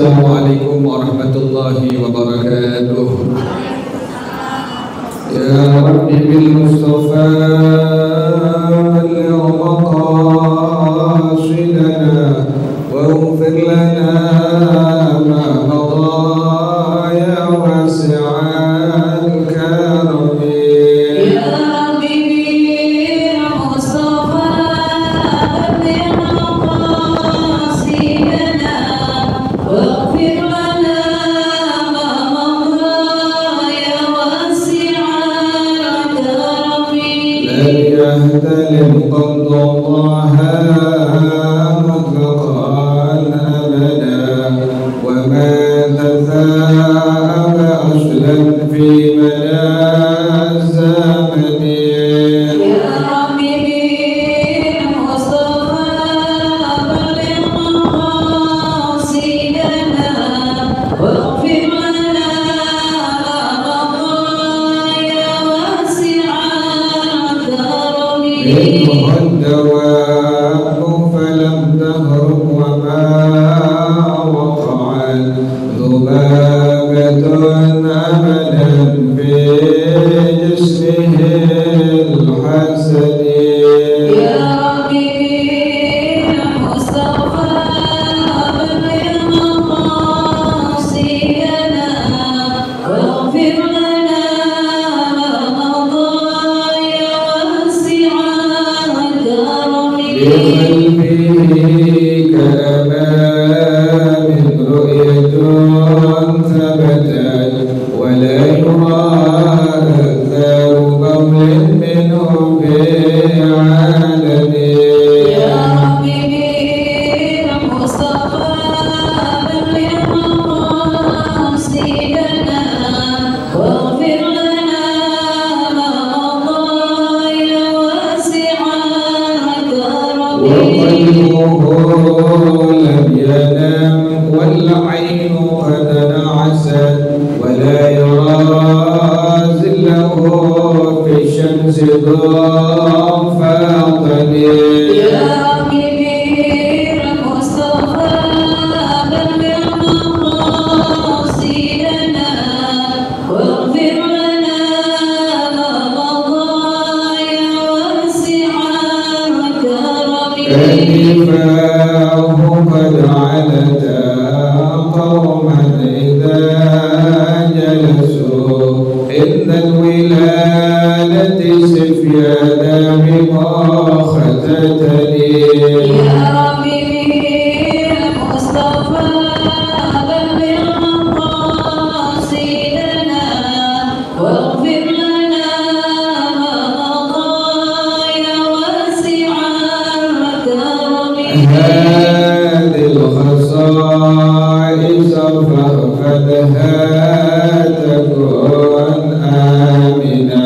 Assalamualaikum warahmatullahi wabarakatuh. Ya Rabbi bil Mustafa al-maqasidana waghfir lana ma madha ya wasi'al karami. يهتلم قد الله مطلقا أبدا وما تثاءب أصلا في مدى الزمن. يا ربي بالمصطفى بلغ مقاصدنا واغفر لنا ما مضى يا واسع منه الدواب فلم تهرب وما وقعت ذبابة أبدا في جسمه الحسن. يا ربي المصطفى بلغ مقاصدنا واغفر لنا ما مضى يا واسع بقلبه كأمام رؤية ثبتت ولا يرى أثار بول منه في عالم. يا ربي بالمصطفى بلغ مقاصدنا واغفر لنا ما مضى يا واسع وقلبه لم ينم والعين قد نعست ولا يرى زله في الشمس ضافاطن. يا ربي بالمصطفى بلغ مقاصدنا واغفر لنا ما مضى يا واسع كلماه قد علتا قوما إذا جلسوا إن الولادة سفيانا بماختتني. يا ربي بالمصطفى بلغ مقاصدنا واغفر لنا ما مضى يا واسع هذه الخصائص فخذها تكون آمنا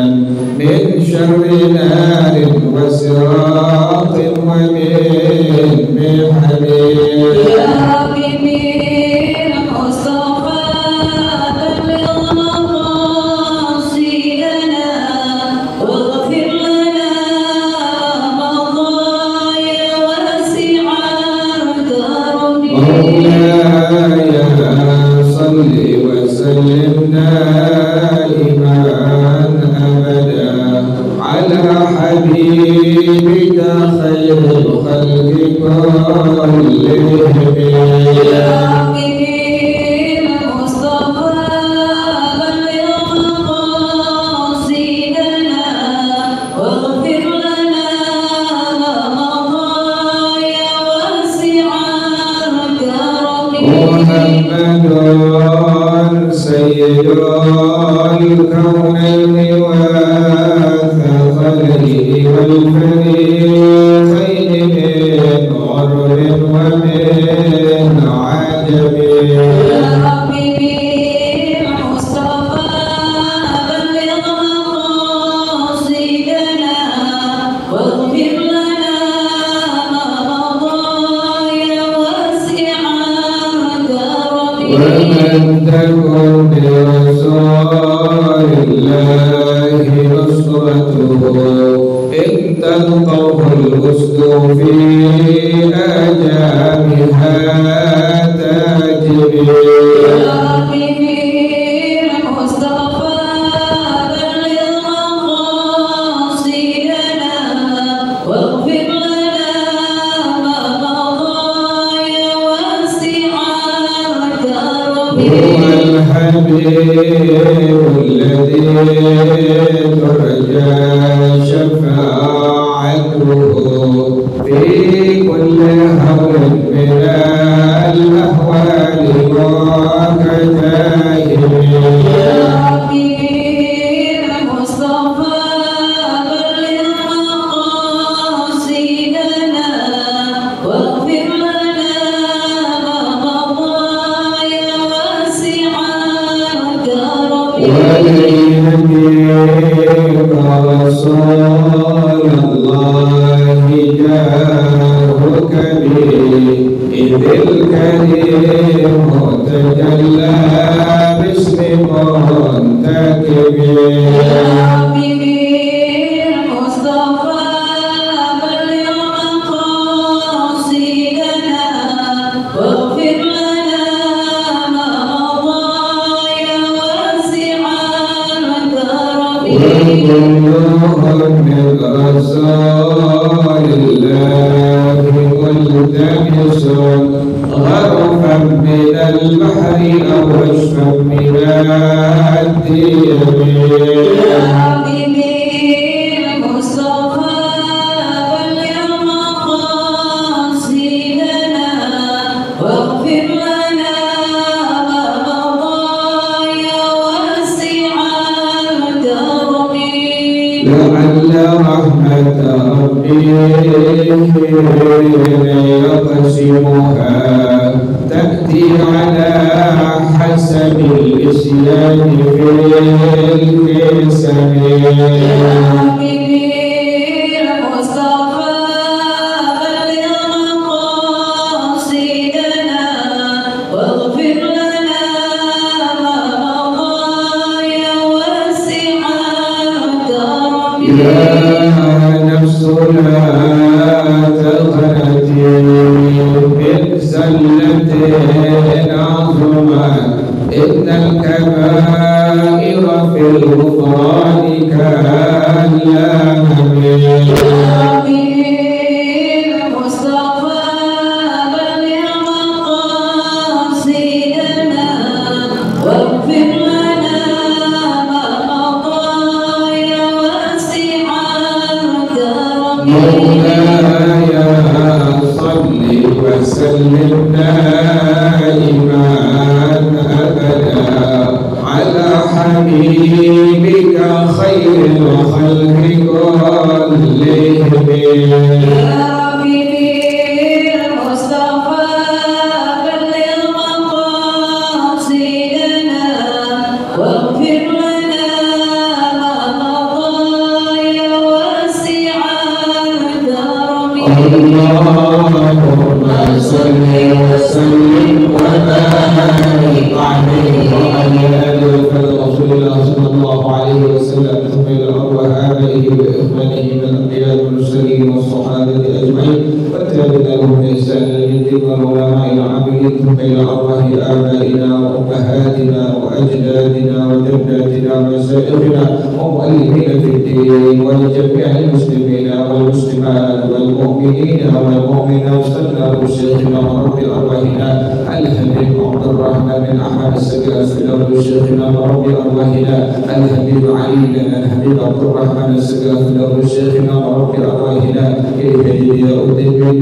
من شر نار وسراق ومن محن. يا ربي بالمصطفى بلغ مقاصدنا واغفر لنا ما مضى يا واسع مولاي صل وسلم دائما أبدا على حبيبك خير الخلق كلهم. يا ربي بالمصطفى بلغ مقاصدنا واغفر لنا ما مضى يا واسع محمد سيد الكونين والثقلين والفريقين من عرب ومن عجم. يا ربي بالمصطفى بلغ مقاصدنا واغفر لنا ما مضى يا واسع ومن تكن برسول الله نصرته إن تلقه الأسد في أجامها تجري. الحبيب الذي ترجى شفاعته في كل هول من الأهوال وكتائب. يا ربي المصطفى بلغ مقاصدنا واغفر لنا ما مضى يا واسع الكرم. ولنبيك رسول الله جاهك به إذ الكريم تجلى باسم منتكب. يا ربي المصطفى بلغ مقاصدنا واغفر لنا ما مضى يا واسع الكرم. وكلهم من رسول الله ملتمس غرفا من البحر أو رشفا من الديم. يا حبيبي المصطفى بلغ مقاصدنا واغفر لنا ما مضى يا واسع الكرم. لعل رحمة ربي يقسمها تأتي على حسب الإسلام في القسم. يا حبيبي المصطفى بلغ مقاصدنا واغفر لنا ما مضى يا واسع الكرم. يا نفس لا تقنطي من زلة عظمت إن الكبائر في الغفران كاللهم. يا حبيبي المصطفى بلغ مقاصدنا واغفر لنا ما مضى يا واسع الكرم. مولاي صل وسلم دائما أبدا على حبيبك خير الخلق كلهم. يا حبيبي المصطفى بلغ مقاصدنا واغفر لنا ما مضى يا واسع الكرم. اللهم صل وسلم وبارك عليه وعلى آله رسول الله صلى الله عليه وسلم ثم إلى أرواح آبائه وإخوانه من الأنبياء والمرسلين والصحابة أجمعين والتابعين لهم بإحسان إلى يوم الدين والعلماء العاملين ثم إلى أرواح آبائنا وأمهاتنا وأجدادنا وجداتنا ومشايخنا ومؤلفين في الدين ولجميع المسلمين والمسلمات والمؤمنين والمؤمنات استغفر شيخنا ورب أرواحنا الحبيب عبد الرحمن بن أحمد السكري استغفر شيخنا ورب أرواحنا الحبيب علي بن الحبيب عبد الرحمن السكري استغفر شيخنا ورب أرواحنا إليه يؤدي به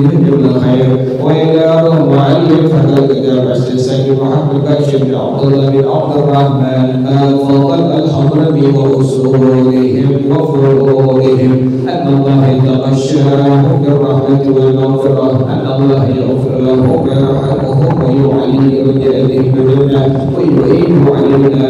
الخير وإلى معلم فضل كتاب السيد محمد باشر بن عبد الله بن عبد الرحمن الفضل الحضرمي وأصولهم وفروعهم أن الله يتغشاهم بالرحمة والمغفرة أن الله يغفر لهم ويرحمهم ويعلي رجالهم بالجنة ويعين علينا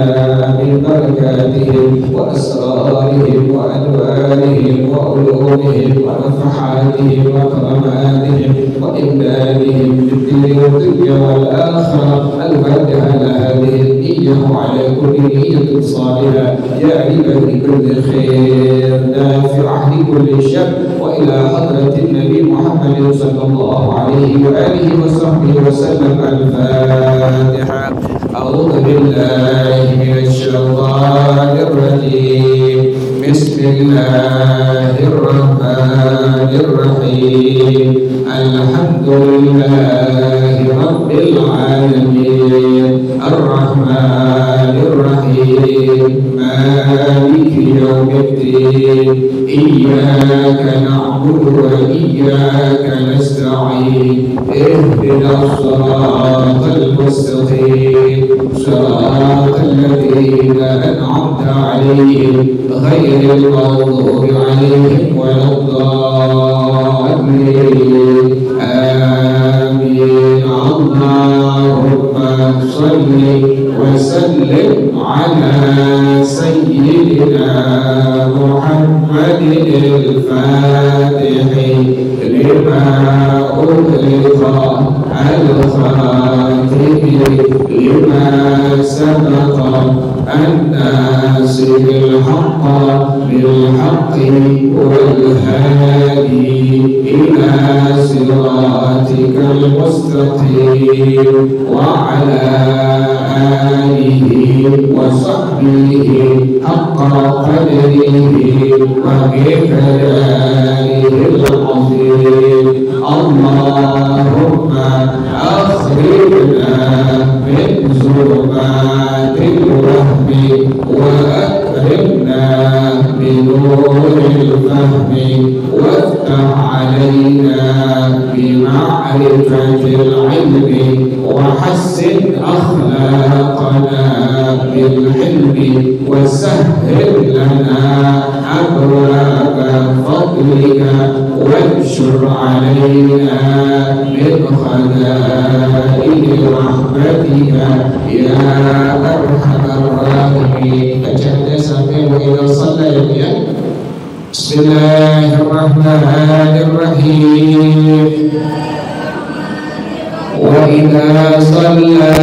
من بركاتهم وأسرارهم وأنوارهم وعلومهم ونفحاتهم وكراماتهم وإمدادهم بالدين والدنيا والآخرة الفاتحة على هذه النية وعلى كل نية صالحة جالبة لكل خير نافعة لكل شر وإلى حضرة النبي محمد صلى الله عليه وآله وصحبه وسلم. الفاتحة. أعوذ بالله من الشيطان الرجيم. بسم الله الرحمن الرحيم. الحمد لله رب العالمين الرحمن يوم الدين إياك نعبد وإياك نستعين اهدنا الصراط المستقيم صراط الذين أنعمت عليهم غير المغضوب عليهم ولا الضالين آمين اللهم صل وسلم على سيدنا محمد الفاتح لما أغلق الخاتم لما سبق الناصر الحق بالحق والهادي إلى صراطك المستقيم وعلى آله وصحبه حق قدره ومقداره العظيم اللهم أخرجنا من ظلمات الوهم وأكرمنا بنور الفهم وافتح علينا بمعرفة العلم وحسن أخلاقنا بالحلم وسهل لنا أبواب فضلك وانشر علينا من خزائن رحمتك يا أرحم الراحمين. أجل سمعه إذا صلى يوميا. بسم الله الرحمن الرحيم. وإذا صلى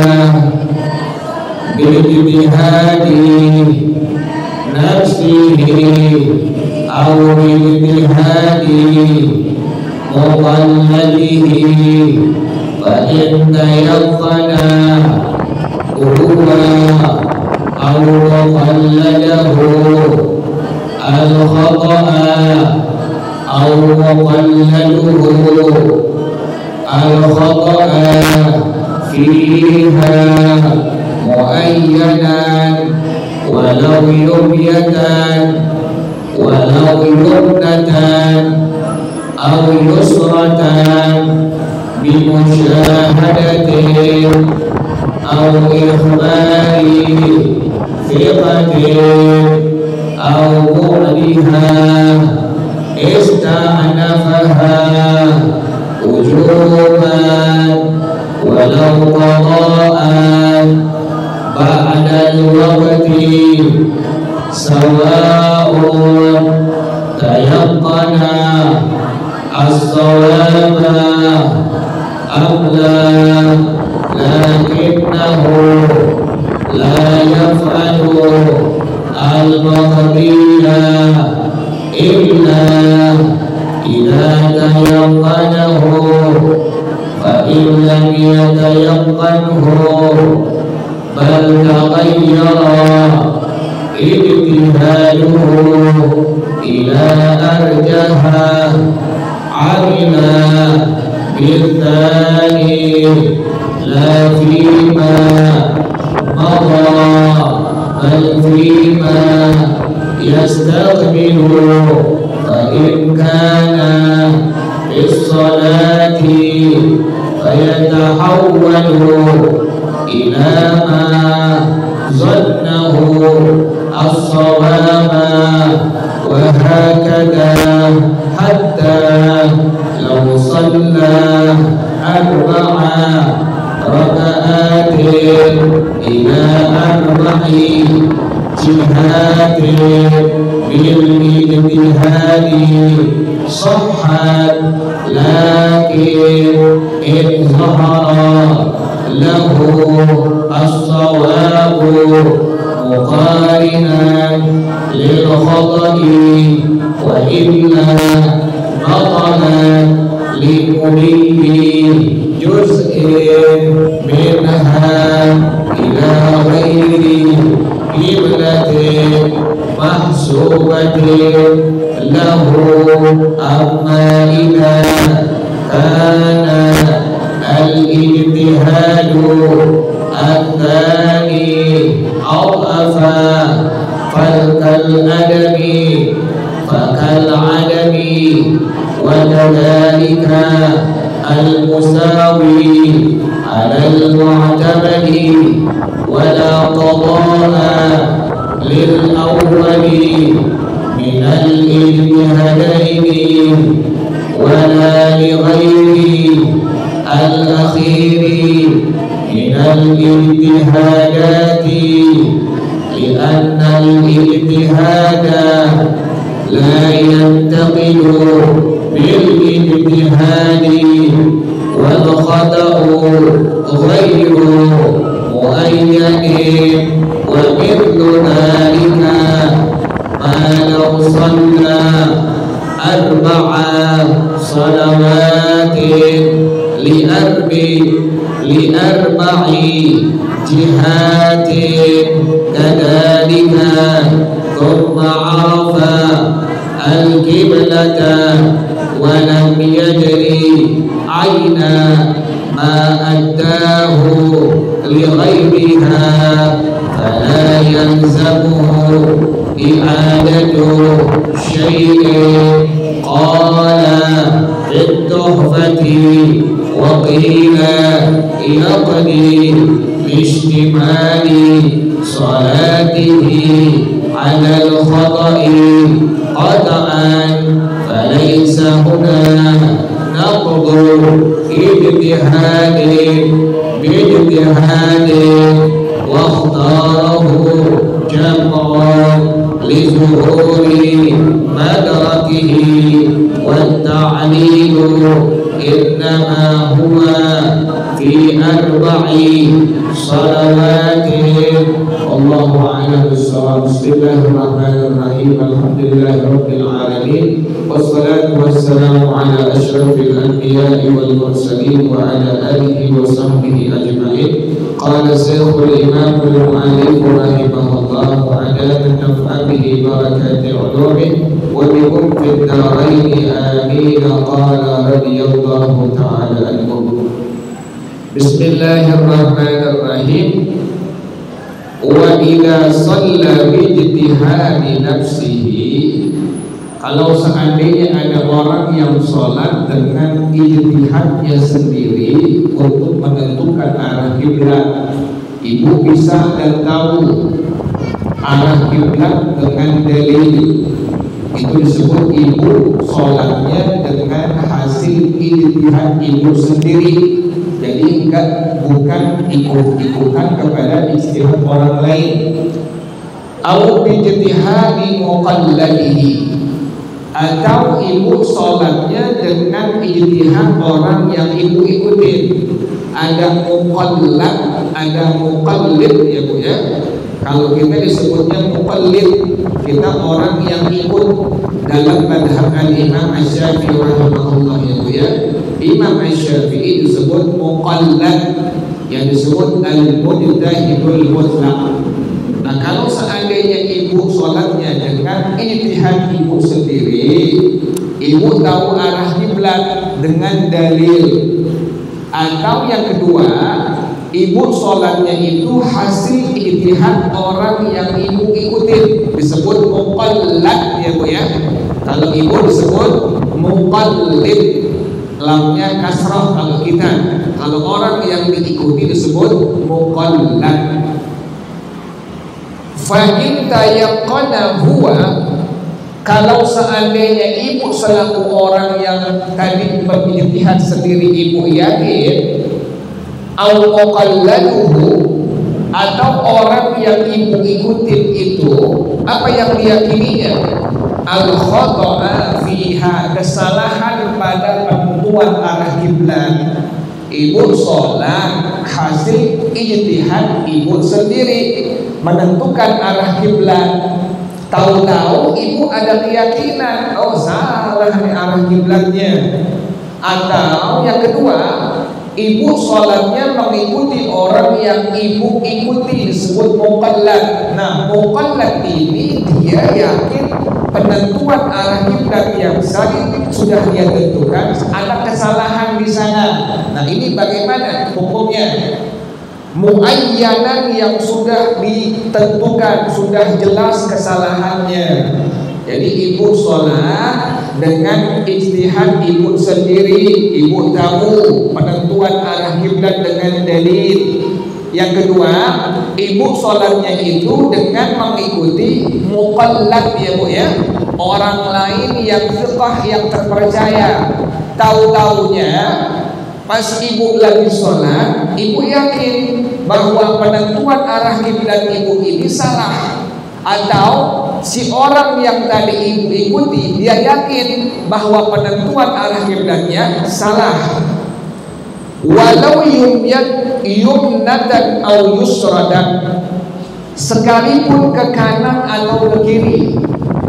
باجتهاد نفسه أو باجتهاد مقلده فإن تيقن هو أو مقلده الخطأ أو مقلده الخطأ فيها مؤينا ولو يمية ولو يمنة أو يسرة بمشاهدة أو إخبار ثقة أو بعدها استأنفها وجوبا ولو قضاء بعد الوقت سواء تيقن الصواب أم لا لكنه لا يفعل المقضية إلا إذا تيقنه فإن لم يتيقنه بل تغير اجتهاده إلى أرجها عمل بالثاني لا فيما مضى بل فيما يستقبل فإن كان في الصلاة فيتحول إلى ما ظنه الصواب وهكذا حتى لو صلى 4 ركعات إلى 4 جهات بالاجتهاد صحت لكن إن ظهر له الصواب مقارنا للخطأ وإلا بطل لكل جزء منها إلى غير قبلة محسوبة له. أما إذا كان الاجتهاد الثاني أضعف فالكالأدب فكالعدم وكذلك المساوي على المعتمد ولا قضاء للأول من الاجتهادين ولا لغير الأخير من الاجتهادات لأن الاجتهاد لا ينتقل بالاجتهاد والخطأ غير مؤيد ومثل ذلك ما لو صلى 4 صلوات لأربع جهات كذلك ثم عرف القبلة ولم يدري أين ما أداه لغيرها فلا يلزمه إعادة شيء. قال في التحفة وقيل يقضي لاشتمال صلاته على الخطأ قطعا فليس هنا نقض اجتهاد باجتهاد واختاره جمع لظهور مدركه والتعليل إنما هو في 4 صلوات. والله أعلم بالصواب. بسم الله الرحمن الرحيم. الحمد لله رب العالمين والصلاة والسلام على أشرف الأنبياء والمرسلين وعلى آله وصحبه أجمعين. قال شيخ الإمام المؤلف رحمه الله على نفع به بركة علومه وبكم في الدارين آمين. قال رضي الله تعالى عنهم. بسم الله الرحمن الرحيم. وإذا صلى باجتهاد نفسه, kalau seandainya ada orang yang sholat dengan ijtihadnya sendiri untuk menentukan arah kiblat, ibu bisa dan tahu arah kiblat dengan dalil, itu disebut ibu sholatnya dengan hasil ijtihad ibu sendiri. Jadi bukan ikut-ikutan kepada ijtihad orang lain. Au bijtihadi muqalladihi, atau ibu sholatnya dengan ijtihad orang yang ibu ikutin. Ada muqallad, ada muqallid ya Bu ya. Kalau kita disebutnya muqallid, kita orang yang ikut dalam madhab al-Imam Asy-Syafi'i rahimahullah ya Bu ya. Imam Asy-Syafi'i disebut muqallad, yang disebut al-mujtahidul mutlaq. Nah, kalau seandainya ibu sholatnya dengan ijtihad ibu sendiri, ibu tahu arah kiblat dengan dalil. Atau yang kedua, ibu sholatnya itu hasil ijtihad orang yang ibu ikutin, disebut muqallad ya Bu ya. Kalau ibu disebut muqallid, lamnya kasrah kalau kita. Kalau orang yang diikuti disebut muqallad. Fa in tayaqqana huwa, kalau seandainya ibu selaku orang yang tadi berijtihad sendiri ibu yakin, au muqalladuhu, atau orang yang ibu ikutin itu apa yang diyakininya, al khata'a fiha, kesalahan pada penentuan arah kiblat. Ibu sholat hasil ijtihad ibu sendiri menentukan arah kiblat. Tahu-tahu ibu ada keyakinan, oh salah nih arah kiblatnya. Atau yang kedua, ibu sholatnya mengikuti orang yang ibu ikuti, disebut muqallad. Nah, muqallad ini dia yakin penentuan arah kiblat yang sahih sudah dia tentukan, ada kesalahan di sana. Nah, ini bagaimana hukumnya? Muayyanan yang sudah ditentukan, sudah jelas kesalahannya. Jadi ibu sholat dengan ijtihad ibu sendiri, ibu tahu penentuan arah kiblat dengan dalil. Yang kedua, ibu sholatnya itu dengan mengikuti muqallad ya bu ya, orang lain yang fiqh yang terpercaya. Tahu-taunya pas ibu lagi sholat, ibu yakin bahwa penentuan arah kiblat ibu ini salah, atau si orang yang tadi ibu ikuti dia yakin bahwa penentuan arah kiblatnya salah. Walau yumnatan au yusradan, sekalipun ke kanan atau ke kiri.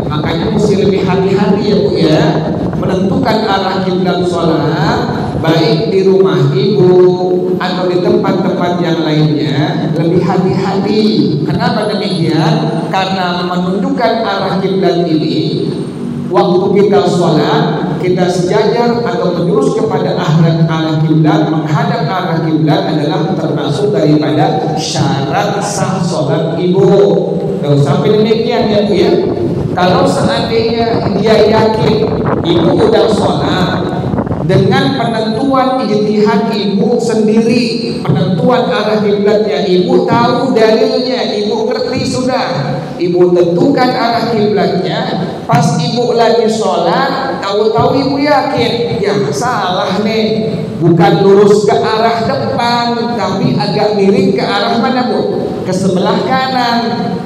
Makanya mesti lebih hati-hati ya bu ya, menentukan arah kiblat sholat, baik di rumah ibu atau di tempat-tempat yang lainnya, lebih hati-hati. Kenapa demikian? Karena menentukan arah kiblat ini, waktu kita sholat, kita sejajar atau menjurus kepada arah kiblat, menghadap arah kiblat adalah termasuk daripada syarat sah sholat ibu. Kalau sampai demikian ya bu ya, kalau seandainya dia yakin ibu udah sholat dengan penentuan ijtihad ibu sendiri, penentuan arah kiblatnya ibu tahu dalilnya, ibu ngerti sudah, ibu tentukan arah kiblatnya. Pas ibu lagi sholat, tahu-tahu ibu yakin, ya salah nih, bukan lurus ke arah depan, tapi agak miring ke arah mana bu? Ke sebelah kanan,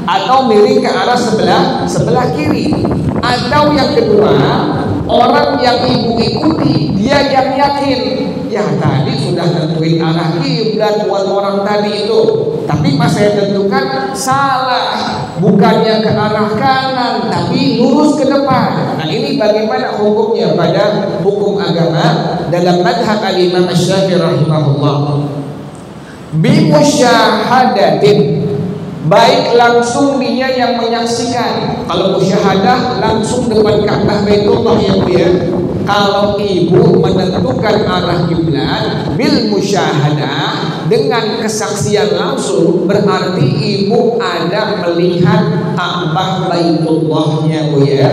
atau miring ke arah sebelah kiri. Atau yang kedua, orang yang ibu ikuti dia yang yakin, ya tadi sudah tentuin arah kiblat buat orang tadi itu, tapi pas saya tentukan salah, bukannya ke arah kanan tapi lurus ke depan. Nah ini bagaimana hukumnya pada hukum agama dalam madhab al-Imam Asy-Syafi'i rahimahullah? Bimusyahadatin, baik langsung dia yang menyaksikan. Kalau musyahadah langsung depan Ka'bah Baitullah ya bu ya. Kalau ibu menentukan arah kiblat bil musyahadah dengan kesaksian langsung, berarti ibu ada melihat Ka'bah Baitullahnya bu ya.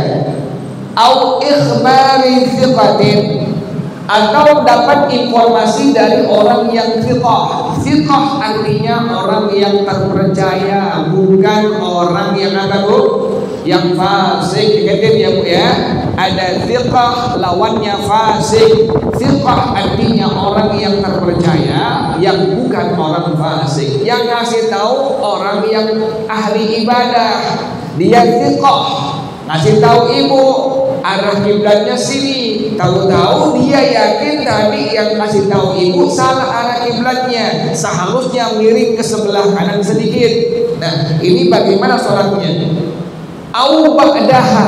Au ikhbari thiqatin, atau dapat informasi dari orang yang thiqah. Thiqah artinya orang yang terpercaya, bukan orang yang apa bu? Yang fasik. Ingatin ya bu ya, ada thiqah lawannya fasik. Thiqah artinya orang yang terpercaya, yang bukan orang fasik. Yang ngasih tahu orang yang ahli ibadah, dia thiqah, ngasih tahu ibu arah kiblatnya sini, tahu-tahu dia yakin tadi yang kasih tahu ibu salah arah kiblatnya, seharusnya miring ke sebelah kanan sedikit. Nah ini bagaimana sholatnya? Au ba'daha,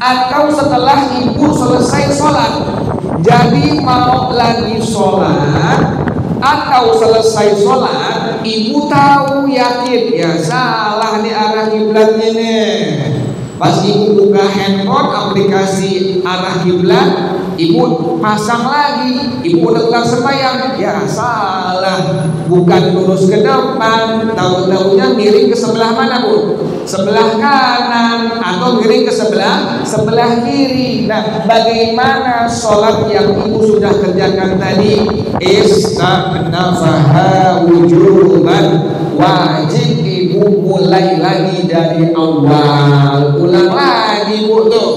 atau setelah ibu selesai sholat, jadi mau lagi sholat atau selesai sholat, ibu tahu yakin ya salah nih arah kiblatnya nih. Pas ibu buka handphone aplikasi arah kiblat, ibu pasang lagi, ibu udah kelar sembahyang, ya salah, bukan lurus ke depan, tahu-tahunya miring ke sebelah mana bu? Sebelah kanan, atau miring ke sebelah kiri. Nah bagaimana sholat yang ibu sudah kerjakan tadi? Istanafaha wujuban, wajib ibu mulai lagi dari awal, ulang lagi bu tuh.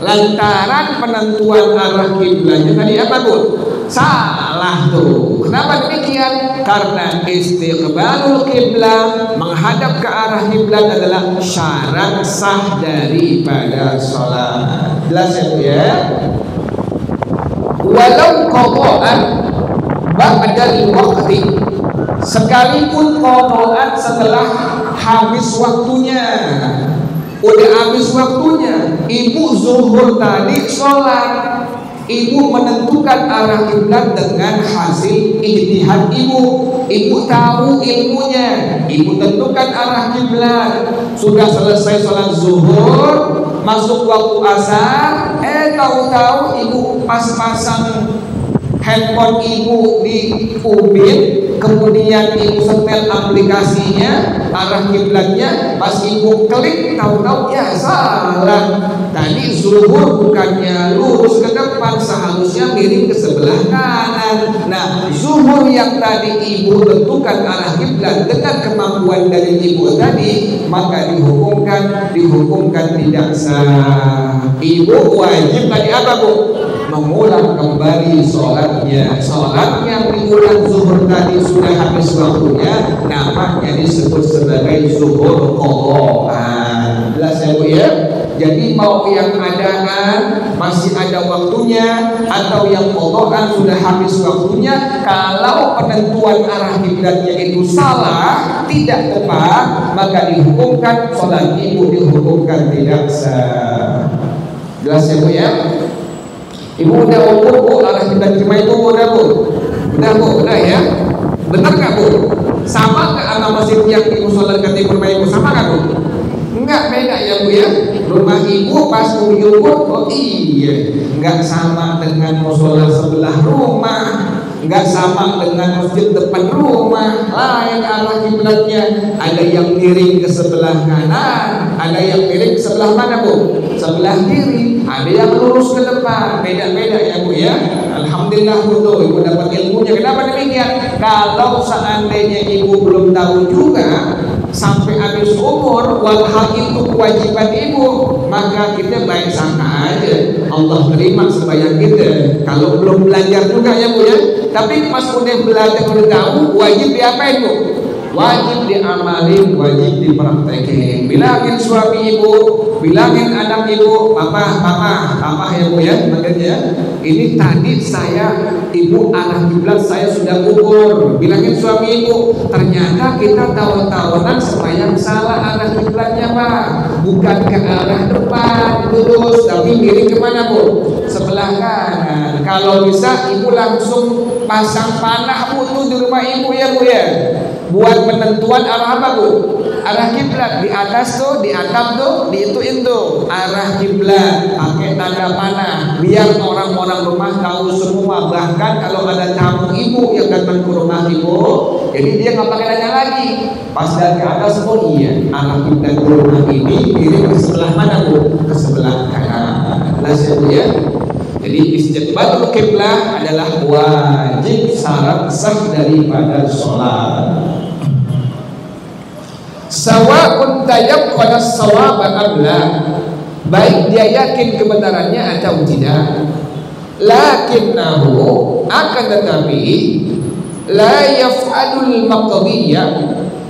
Lantaran penentuan arah kiblatnya tadi apa bu? Salah tuh. Kenapa demikian? Karena istiqbalul kiblat, menghadap ke arah kiblat adalah syarat sah daripada sholat. Jelas ya bu ya? Walau qada'an ba'dal waqti, sekalipun qada'an setelah habis waktunya. Udah habis waktunya, ibu zuhur tadi sholat, ibu menentukan arah kiblat dengan hasil ijtihad ibu. Ibu tahu ilmunya, ibu tentukan arah kiblat. Sudah selesai sholat zuhur, masuk waktu asar, tahu-tahu ibu pas pasang handphone ibu di ubin, kemudian ibu setel aplikasi aplikasinya arah kiblatnya, pas ibu klik tahu-tahu ya salah. Tadi zuhur bukannya lurus ke depan, seharusnya miring ke sebelah kanan. Nah, zuhur yang tadi ibu tentukan arah kiblat dengan kemampuan dari ibu tadi, maka dihukumkan tidak sah. Ibu wajib tadi apa bu? Mengulang kembali sholatnya. Sholat yang diulang zuhur tadi sudah habis waktunya, namanya disebut sebagai zuhur qadhaan. Jelas ya bu ya? Jadi mau yang adaan masih ada waktunya atau yang qadhaan sudah habis waktunya, kalau penentuan arah kiblatnya itu salah, tidak tepat, maka dihukumkan sholat ibu dihukumkan tidak sah. Jelas ya bu ya? Ibu udah ukur bu, arah kiblat rumah ibu udah bu? Udah bu, udah ya? Benar nggak bu? Sama nggak sama masjid yang ibu sholat ke rumah ibu? Sama nggak bu? Enggak, beda ya bu ya. Rumah ibu pas diukur, oh iya, enggak sama dengan musola sebelah rumah, enggak sama dengan masjid depan rumah. Lain arah kiblatnya. Ada yang miring ke sebelah kanan, ada yang miring ke sebelah mana bu? Sebelah kiri. Ada yang lurus ke depan. Beda-beda ya bu ya. Alhamdulillah bu, ibu dapat ilmunya. Kenapa demikian? Kalau seandainya ibu belum tahu juga sampai habis umur, walhal itu kewajiban ibu, maka kita baik sangka aja Allah terima sembahyang kita. Kalau belum belajar juga ya bu ya. Tapi pas udah belajar udah tahu, wajib diapain bu? Wajib diamalin, wajib dipraktekin. Bilangin suami ibu, bilangin anak ibu, papa ya bu ya, makanya ini tadi saya ibu arah kiblat saya sudah ukur. Bilangin suami ibu, ternyata kita tahun-tahunan sembahyang salah arah kiblatnya pak, bukan ke arah depan lurus, tapi miring kemana bu? Sebelah kanan. Kalau bisa ibu langsung pasang panah bu tuh di rumah ibu ya bu ya, buat penentuan arah apa bu? Arah kiblat. Di atas tuh, di atap tuh, diituin tuh arah kiblat pakai tanda panah, biar orang-orang rumah tahu semua. Bahkan kalau ada tamu ibu yang datang ke rumah ibu, jadi dia nggak pakai nanya lagi, pas dari atas, oh iya arah kiblat rumah ini miring ke sebelah mana bu? Ke sebelah kanan. Jelas ya bu ya. Jadi istiqbalul kiblah adalah wajib syarat sah daripada sholat. Sawa'un tayaqqana as-shawaba am la, baik dia yakin kebenarannya atau tidak. Lakinnahu, akan tetapi la yaf'alul maqdiyah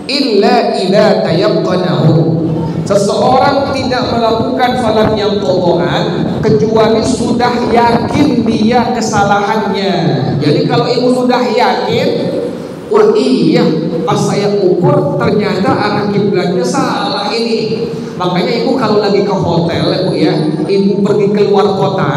illa idza tayaqqanahu. Seseorang tidak melakukan salat yang qadhaan kecuali sudah yakin dia kesalahannya. Jadi kalau ibu sudah yakin, wah iya pas saya ukur ternyata arah kiblatnya salah ini. Makanya ibu kalau lagi ke hotel ya bu ya, ibu pergi keluar kota,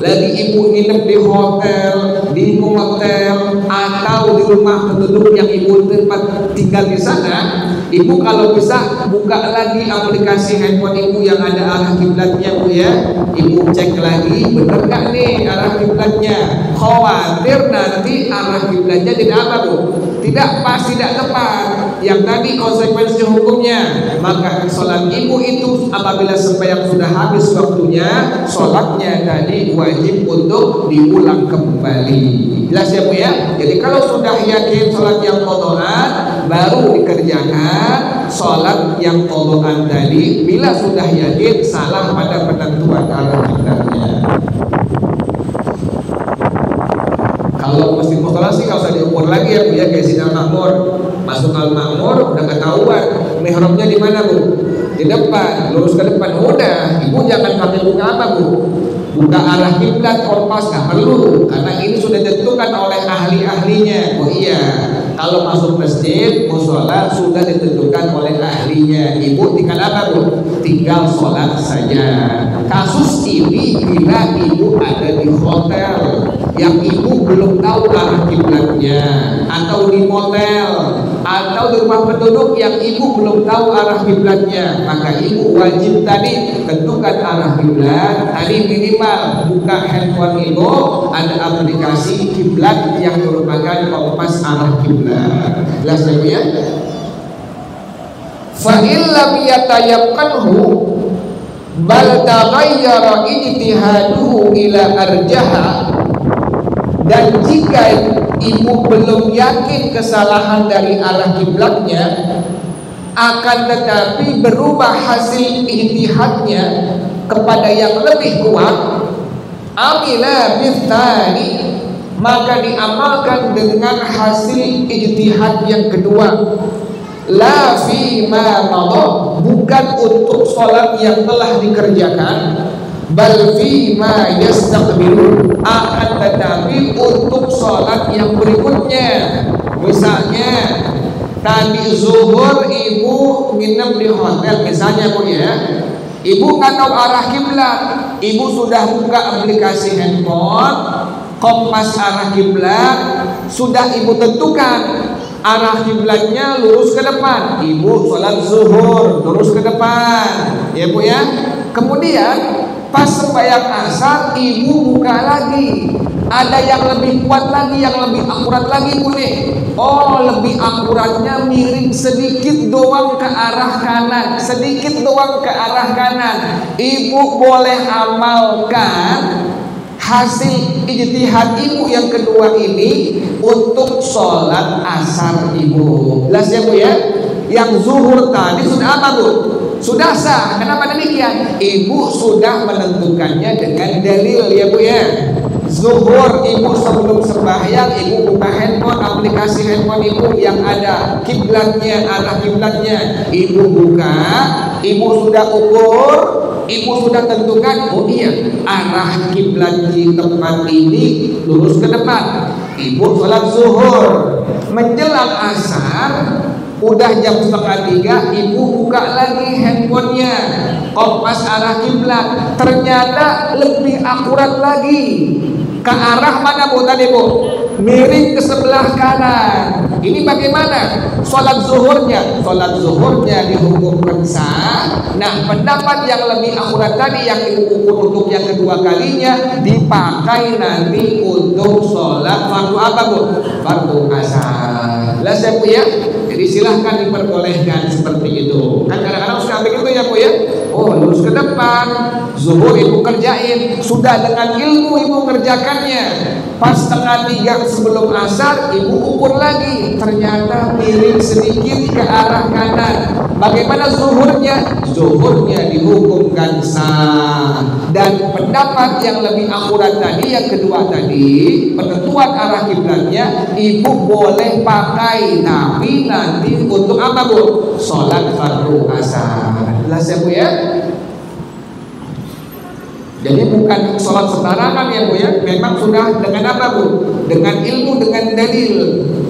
lagi ibu nginep di hotel, di motel atau di rumah penduduk yang ibu tempat tinggal di sana, ibu kalau bisa buka lagi aplikasi handphone ibu yang ada arah kiblatnya bu ya, ibu cek lagi bener gak nih arah kiblatnya. Khawatir nanti arah kiblatnya tidak apa bu? Tidak pas, tidak tepat. Yang tadi konsekuensi hukumnya, maka sholat ibu itu apabila sembahyang sudah habis waktunya, sholatnya tadi wajib untuk diulang kembali. Jelas ya bu ya? Jadi kalau sudah yakin sholat yang qadhaan, baru dikerjakan sholat yang qadhaan tadi. Bila sudah yakin salah pada penentuan arah kiblatnya. Kalau masjid musola sih kalau usah diukur lagi ya bu ya, kayak sidang makmur, masuk al makmur udah ketahuan mihrabnya di mana bu? Di depan, lurus ke depan. Udah, ibu jangan pakai buka apa bu? Buka arah kiblat, kompas nggak perlu, karena ini sudah ditentukan oleh ahli-ahlinya. Oh iya, kalau masuk masjid musola sudah ditentukan oleh ahlinya. Ibu tinggal apa bu? Tinggal sholat saja. Kasus ini bila ibu ada di hotel yang ibu belum tahu arah kiblatnya, atau di motel, atau di rumah penduduk yang ibu belum tahu arah kiblatnya, maka ibu wajib tadi tentukan arah kiblat. Tadi minimal buka handphone ibu, ada aplikasi kiblat yang merupakan kompas arah kiblat. Jelas ya bu ya? fa illam yatayaqqanhu bal taghayyara ijtihaduhu ila arjaha, dan jika ibu belum yakin kesalahan dari arah kiblatnya, akan tetapi berubah hasil ijtihadnya kepada yang lebih kuat, amila bithani, maka diamalkan dengan hasil ijtihad yang kedua. La fi ma madha, bukan untuk sholat yang telah dikerjakan, bal fi ma yastaqbilu, akan tetapi untuk sholat yang berikutnya. Misalnya tadi zuhur ibu nginep di hotel misalnya Bu ya, ibu nggak tahu arah kiblat, ibu sudah buka aplikasi handphone, kompas arah kiblat, sudah ibu tentukan arah kiblatnya lurus ke depan, ibu sholat zuhur lurus ke depan, ya Bu ya. Kemudian pas sembahyang asar ibu buka lagi, ada yang lebih kuat lagi, yang lebih akurat lagi Bu nih. Oh, lebih akuratnya miring sedikit doang ke arah kanan, sedikit doang ke arah kanan. Ibu boleh amalkan hasil ijtihad ibu yang kedua ini untuk sholat asar ibu. Jelas ya Bu ya? Yang zuhur tadi sudah apa Bu? Sudah sah. Kenapa demikian? Ibu sudah menentukannya dengan dalil ya Bu ya. Zuhur ibu sebelum sembahyang ibu buka handphone, aplikasi handphone ibu yang ada kiblatnya, arah kiblatnya ibu buka, ibu sudah ukur, ibu sudah tentukan, oh iya arah kiblat di tempat ini lurus ke depan. Ibu sholat zuhur, menjelang asar udah jam 2:30, ibu buka lagi handphonenya, kompas arah kiblat, ternyata lebih akurat lagi. Ke arah mana Bu tadi Bu? Miring ke sebelah kanan. Ini bagaimana? Sholat zuhurnya? Sholat zuhurnya dihukumkan sah. Nah, pendapat yang lebih akurat tadi yang ibu ukur untuk yang kedua kalinya dipakai nanti untuk sholat fardu apa Bu? Fardu asar. Jelas ya Bu ya? Jadi silahkan diperbolehkan seperti itu. Kan kadang-kadang suka begitu ya Bu ya. Oh, lurus ke depan, zuhur ibu kerjain, sudah dengan ilmu ibu kerjakannya. Pas 2:30 sebelum asar ibu ukur lagi, ternyata miring sedikit ke arah kanan. Bagaimana zuhurnya? Zuhurnya dihukumkan sah. Dan pendapat yang lebih akurat tadi, yang kedua tadi, penentuan arah kiblatnya ibu boleh pakai, tapi nanti untuk apa Bu? Sholat fardu asar. Jelas ya Bu ya? Jadi bukan sholat sembarangan ya Bu ya. Memang sudah dengan apa Bu? Dengan ilmu, dengan dalil.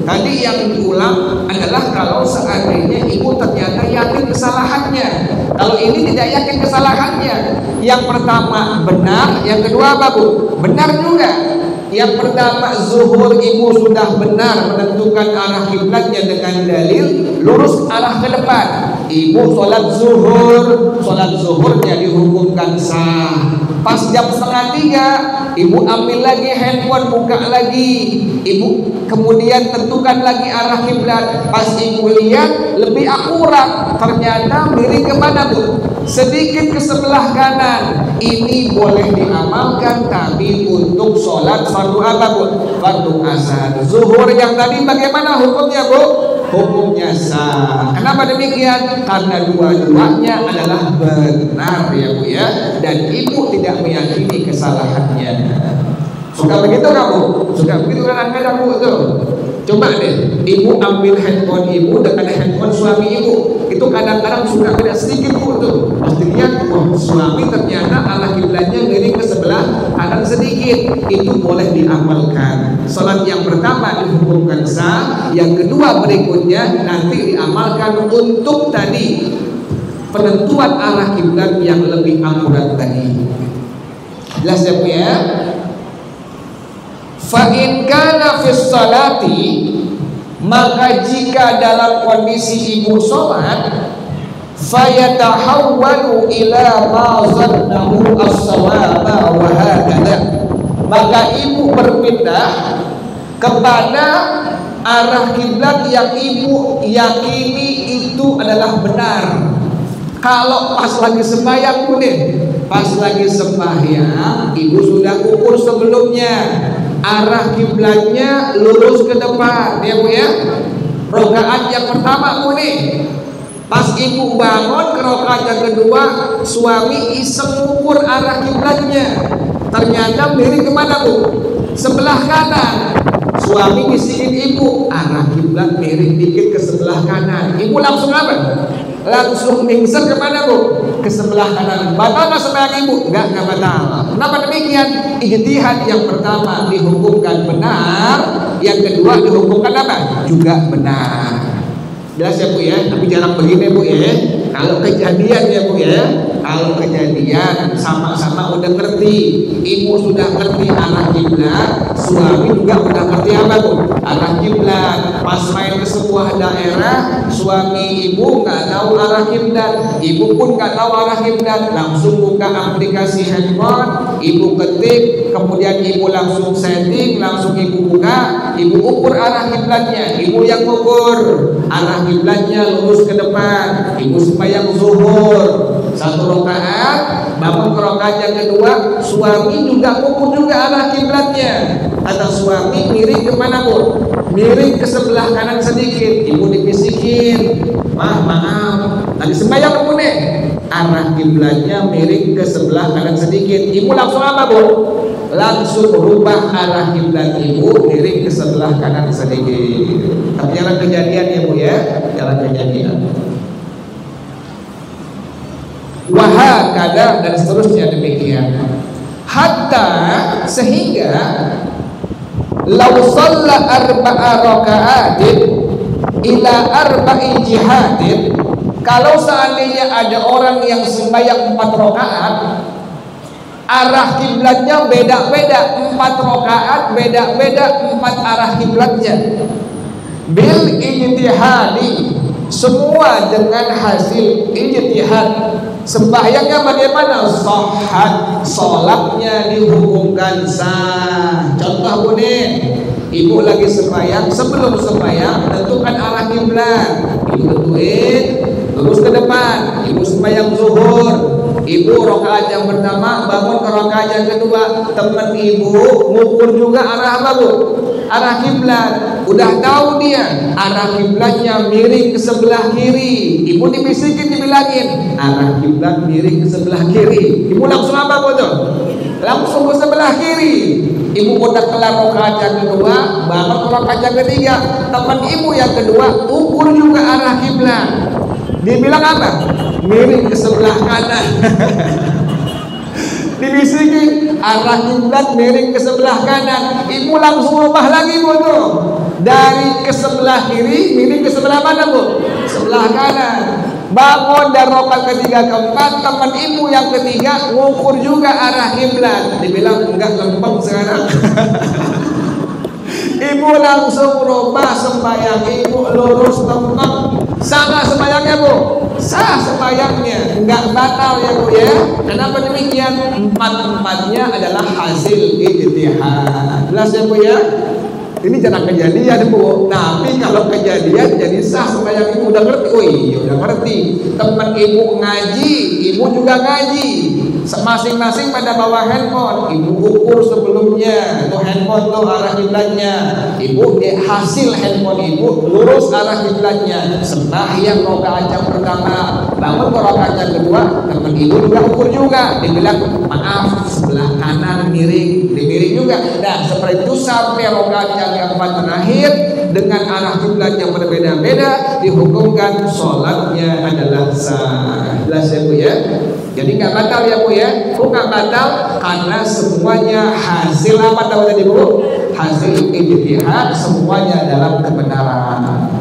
Tadi yang diulang adalah kalau seandainya ibu ternyata yakin kesalahannya. Kalau ini tidak yakin kesalahannya, yang pertama benar, yang kedua apa Bu? Benar juga. Yang pertama zuhur ibu sudah benar menentukan arah kiblatnya dengan dalil, lurus arah ke depan. Ibu sholat zuhurnya dihukumkan sah. Pas jam 2:30 ibu ambil lagi handphone, buka lagi, ibu kemudian tentukan lagi arah kiblat. Pas ibu lihat lebih akurat, ternyata miring kemana Bu? Sedikit ke sebelah kanan. Ini boleh diamalkan, tapi untuk sholat fardu apa Bu? Fardu asar. Zuhur yang tadi bagaimana hukumnya Bu? Hukumnya sah. Kenapa demikian? Karena dua-duanya adalah benar ya Bu ya, dan ibu tidak meyakini kesalahannya. Suka begitu kamu? Suka begitu kan kadang Bu tuh. Coba deh, ibu ambil handphone ibu dengan handphone suami ibu, itu kadang-kadang suka beda sedikit Bu tuh. Pas dilihat, oh suami ternyata arah kiblatnya miring ke sebelah kanan sedikit, itu boleh diamalkan. Salat yang pertama dihukumkan sah, yang kedua berikutnya nanti diamalkan untuk tadi penentuan arah kiblat yang lebih akurat tadi. Jelas ya Bu ya? Fa in kana fis salati, maka jika dalam kondisi ibu sholat, fayatahawwalu ila ma zannahu as-sawaba wa hakadha, maka ibu berpindah kepada arah kiblat yang ibu yakini itu itu adalah benar. Kalau pas lagi sembahyang pun pas lagi sembahyang ibu sudah ukur sebelumnya, arah kiblatnya lurus ke depan, ya Bu ya. Rakaat yang pertama Bu pas ibu bangun ke rakaat yang kedua, suami iseng ukur arah kiblatnya, ternyata miring kemana Bu? Sebelah kanan. Suami bisikin ibu, arah kiblat miring dikit ke sebelah kanan. Ibu langsung apa? Langsung mingser kemana Bu? Ke sebelah kanan. Batal nggak sembahyang ibu? Nggak batal. Kenapa demikian? Ijtihad yang pertama dihukumkan benar, yang kedua dihukumkan apa? Juga benar. Jelas ya Bu ya? Tapi jarang begini Bu ya. Kalau kejadian ya Bu ya, kalau kejadian sama-sama udah ngerti, ibu sudah ngerti arah kiblat, suami juga udah ngerti apa Bu? Arah kiblat. Pas main ke sebuah daerah, suami ibu nggak tahu arah kiblat, ibu pun nggak tahu arah kiblat, langsung buka aplikasi handphone, ibu ketik, kemudian ibu langsung setting, langsung ibu buka, ibu ukur arah kiblatnya, ibu yang ukur arah kiblatnya lurus ke depan, ibu sembahyang zuhur 1 rakaat, bangun ke rakaat yang kedua, suami juga ukur juga arah kiblatnya. Kata suami miring kemana Bu? Miring ke sebelah kanan sedikit. Ibu dibisikin, maaf, tadi sembahyang Bu arah kiblatnya miring ke sebelah kanan sedikit. Ibu langsung apa Bu? Langsung berubah arah kiblat ibu miring ke sebelah kanan sedikit. Tapi jangan kejadian ya Bu ya, jangan kejadian. Wahakada dan seterusnya demikian. Hatta sehingga lau shalla arba'a raka'atin ila arba'i jihadin, kalau seandainya ada orang yang sembahyang 4 rakaat, arah kiblatnya beda-beda, 4 rakaat beda-beda 4 arah kiblatnya. Bil ijtihadi, semua dengan hasil ijtihad. Sembahyangnya bagaimana? Sahhat, sholatnya dihukumkan sah. Contoh Bu ibu lagi sembahyang, sebelum sembahyang tentukan arah kiblat, ibu tentuin lurus ke depan. Ibu sembahyang zuhur, ibu rakaat yang pertama bangun ke rakaat yang kedua, teman ibu ngukur juga arah apa Bu? Arah kiblat. Udah tahu dia arah kiblatnya miring ke sebelah kiri, ibu dibisikin, dibilangin arah kiblat miring ke sebelah kiri, ibu langsung apa Bu tuh? Langsung ke sebelah kiri. Ibu udah kelar rakaat yang kedua, bangun ke rakaat yang ketiga, teman ibu yang kedua ukur juga arah kiblat, dibilang apa? Miring ke sebelah kanan. Dibisikin arah kiblat miring ke sebelah kanan, ibu langsung ubah lagi Bu tuh, dari ke sebelah kiri miring ke sebelah mana Bu? Sebelah kanan. Bangun dari rakaat ketiga keempat, teman ibu yang ketiga ngukur juga arah kiblat, dibilang enggak lempeng sekarang. Ibu langsung rubah sembahyang ibu, lurus lempeng. Sah nggak sembahyangnya Bu? Sah sembahyangnya, enggak batal ya Bu ya. Kenapa demikian? 4-4-nya adalah hasil ijtihad. Jelas ya Bu ya? Ini jarang kejadian Bu, tapi kalau kejadian jadi sah sembahyang ibu. Udah ngerti? Oh iya udah ngerti. Teman ibu ngaji, ibu juga ngaji, masing-masing pada bawa handphone. Ibu ukur sebelumnya tuh handphone tuh arah kiblatnya, ibu hasil handphone ibu lurus arah kiblatnya. Sembahyang rakaat yang pertama, bangun ke rakaat yang kedua, teman ibu juga ukur juga, dibilang maaf sebelah kanan miring, dimiring juga. Nah seperti itu sampai rakaat yang keempat terakhir dengan arah kiblat yang berbeda-beda, dihukumkan sholatnya adalah sah. Jelas ya Bu ya? Jadi nggak batal ya Bu ya? Kok nggak batal? Karena semuanya hasil apa tahu tadi Bu? Hasil ijtihad, semuanya dalam kebenaran.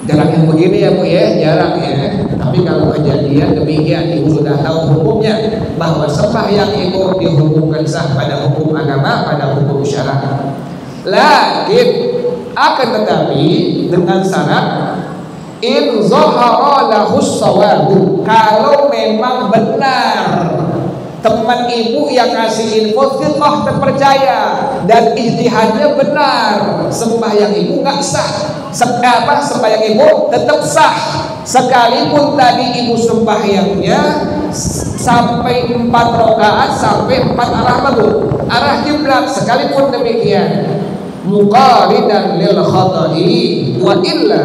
Jarang yang begini ya Bu ya, jarang ya. Tapi kalau kejadian demikian, ibu sudah tahu hukumnya, bahwa sembahyang ibu dihukumkan sah pada hukum agama, pada hukum syara. Lakin akan tetapi dengan syarat in zahara lahus sawabu, kalau memang benar teman ibu yang kasih info fiqh terpercaya dan ijtihadnya benar, sembahyang ibu nggak sah. Sembahyang ibu tetap sah sekalipun tadi ibu sembahyangnya sampai 4 rakaat sampai 4 arah kiblat, sekalipun demikian muqaridan lil khata'i wa illa,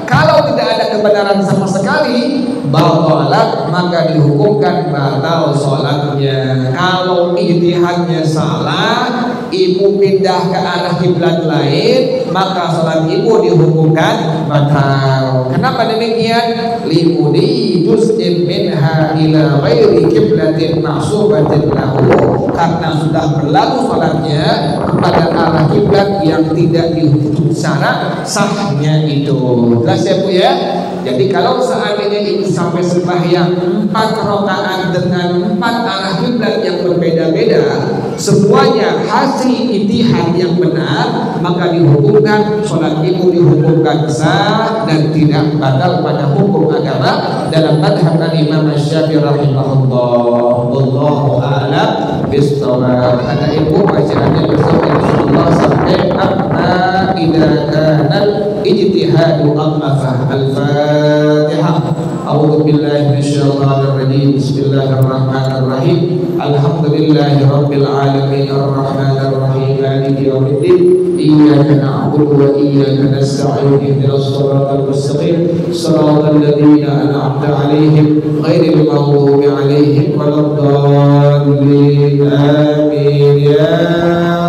kalau tidak ada kebenaran sama sekali batalat, maka dihukumkan batal sholatnya. Kalau ijtihadnya salah, ibu pindah ke arah kiblat lain, maka sholat ibu dihukumkan batal. Kenapa demikian? Limudi juz'in minha ila ghairi kiblatin mahsubatin lahu, karena sudah berlalu sholatnya kepada arah kiblat yang tidak dihitung secara sahnya itu. Jelas ya Bu ya? Jadi kalau seandainya ibu sampai sembahyang 4 rakaat dengan 4 arah kiblat yang berbeda-beda, semuanya hasil ijtihad yang benar, maka dihukumkan sholat ibu dihukumkan sah dan tidak batal pada hukum agama dalam madhab Imam Syafi'i rahimahullah. Wallahu a'lam bishawab. Kata ibu bacaannya bersama insyaallah sampai amma idza kana ijtihadu amafah. Al-Fatihah. A'udzu billahi minasyaitonir rajim. Bismillahirrahmanirrahim. Alhamdulillahirabbil alamin arrahmanir rahim maliki yaumiddin. Iyyaka na'budu wa iyyaka nasta'in. Ihdinas siratal mustaqim. Shiratal ladzina an'amta 'alaihim ghairil maghdubi 'alaihim waladdallin. Amin ya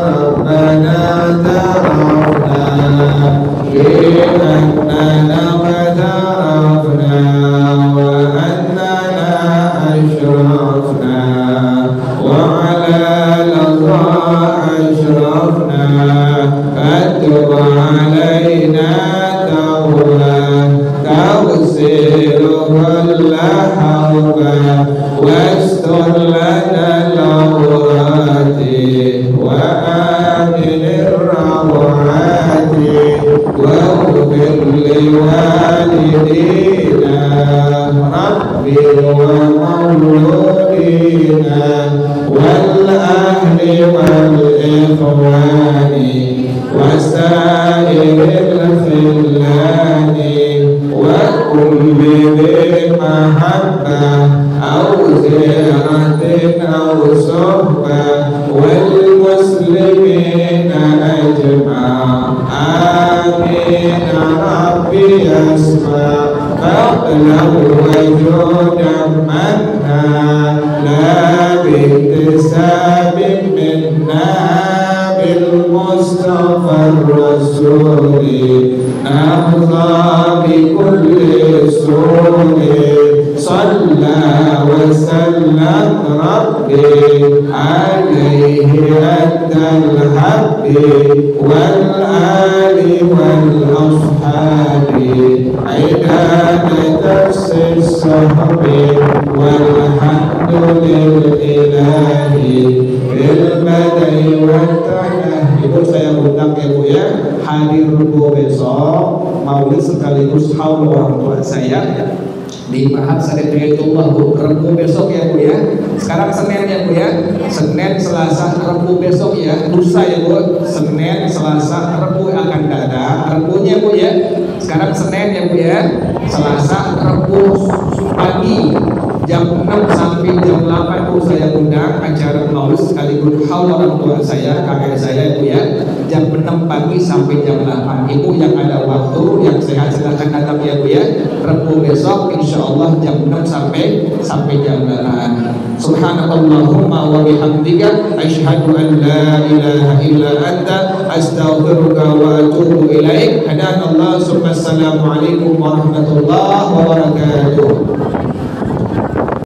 rabbana tarafna bi'annana wa tarafna wa annana ashrafna wa 'ala ladha ashrafna fatub 'alaina tawbah tawsir kulla hawba wastur lana al-awrati wa aminir rawati واغفر لوالدينا ربي ومولودينا والأهل والإخوان وسائر الخلان وكل ذي محبة أو زيارة أو صحبة والمسلمين أجمعين. آمين ربي أسمع فضلا وجودا منا لا باكتساب منا بالمصطفى الرسول نحظى بكل سرور صلى وسلم ربي عليه أدى الحق والآل والأصحاب عداد نفس الصحب والحمد لله بالبدء والتنهي. Ibu saya undang ya Bu ya, hadir Bu besok maulid sekaligus haul orang tua saya di Mahat Sadaqatullah Bu. Rebu besok ya Bu ya. Sekarang Senin ya Bu ya. Senin, Selasa, Rebu besok ya. Lusa ya Bu. Senin, Selasa, Rebu akan datang. Rebunya Bu ya. Sekarang Senin ya Bu ya. Selasa, Rebu pagi jam 6 sampai jam 8 Bu saya undang acara maulid sekaligus haul orang tua saya, kakek saya Bu ya. Jam 6 pagi sampai jam 8. Ibu yang ada waktu yang sehat silakan datang ya Bu ya. Rebu besok insyaallah jam 6 sampai jam 8. Subhanallahumma wa bihamdika asyhadu an la ilaha illa anta astaghfiruka wa atubu ilaik. Hadanallahu. Assalamualaikum warahmatullahi wabarakatuh.